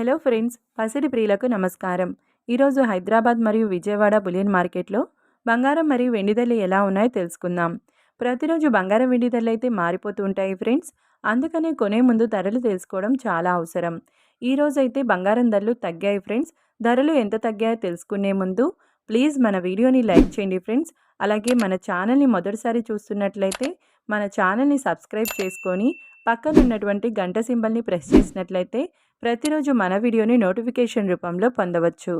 Hello friends, పసిడి ప్రియులకు నమస్కారం. ఈరోజు హైదరాబాద్ మరియు విజయవాడ బులియన్ మార్కెట్లో బంగారం మరియు వెండి ధరలు ఎలా ఉన్నాయో తెలుసుకుందాం. ప్రతిరోజు బంగారం వెండి ధరలు అయితే మారిపోతూ ఉంటాయి ఫ్రెండ్స్. అందుకనే కొనే ముందు ధరలు తెలుసుకోవడం చాలా అవసరం. ఈరోజు అయితే బంగారం ధరలు తగ్గాయి ఫ్రెండ్స్. ధరలు ఎంత తగ్గాయో తెలుసుకునే ముందు ప్లీజ్ మన వీడియోని లైక్ చేయండి ఫ్రెండ్స్. అలాగే మన ఛానల్ని మొదటిసారి చూస్తున్నట్లయితే మన ఛానల్ని సబ్స్క్రైబ్ చేసుకొని పక్కన ఉన్నటువంటి గంట సింబల్ని ప్రెస్ చేసినట్లయితే ప్రతిరోజు మన వీడియోని నోటిఫికేషన్ రూపంలో పొందవచ్చు.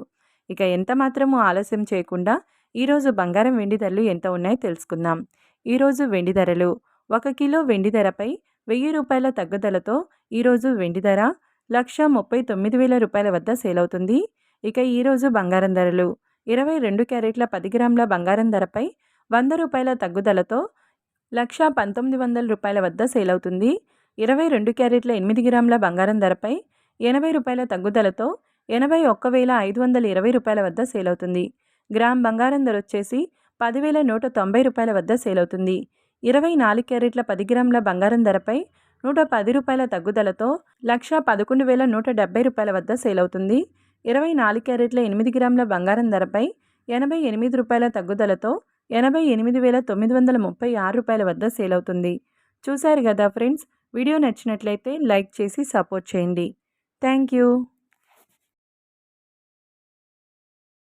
ఇక ఎంత మాత్రమూ ఆలస్యం చేయకుండా ఈరోజు బంగారం వెండి ధరలు ఎంత ఉన్నాయో తెలుసుకుందాం. ఈరోజు వెండి ధరలు 1 కిలో వెండి ధరపై 1000 రూపాయల తగ్గుదలతో ఈరోజు వెండి ధర 1,39,000 రూపాయల వద్ద సేల్ అవుతుంది. ఇక ఈరోజు బంగారం ధరలు 22 క్యారెట్ల 10 గ్రాముల బంగారం ధరపై 100 రూపాయల తగ్గుదలతో 1,19,000 రూపాయల వద్ద సేల్ అవుతుంది. 22 క్యారెట్ల 8 గ్రాముల బంగారం ధరపై 80 రూపాయల తగ్గుదలతో 81,520 రూపాయల వద్ద సేల్ అవుతుంది. గ్రామ్ బంగారం ధర వచ్చేసి 10,190 రూపాయల వద్ద సేల్ అవుతుంది. 24 క్యారెట్ల 10 గ్రాముల బంగారం ధరపై 110 రూపాయల తగ్గుదలతో 1,11,170 రూపాయల వద్ద సేల్ అవుతుంది. 24 క్యారెట్ల 8 గ్రాముల బంగారం ధరపై 88 రూపాయల తగ్గుదలతో 88,936 రూపాయల వద్ద సేల్ అవుతుంది. చూశారు కదా ఫ్రెండ్స్, వీడియో నచ్చినట్లయితే లైక్ చేసి సపోర్ట్ చేయండి. Thank you.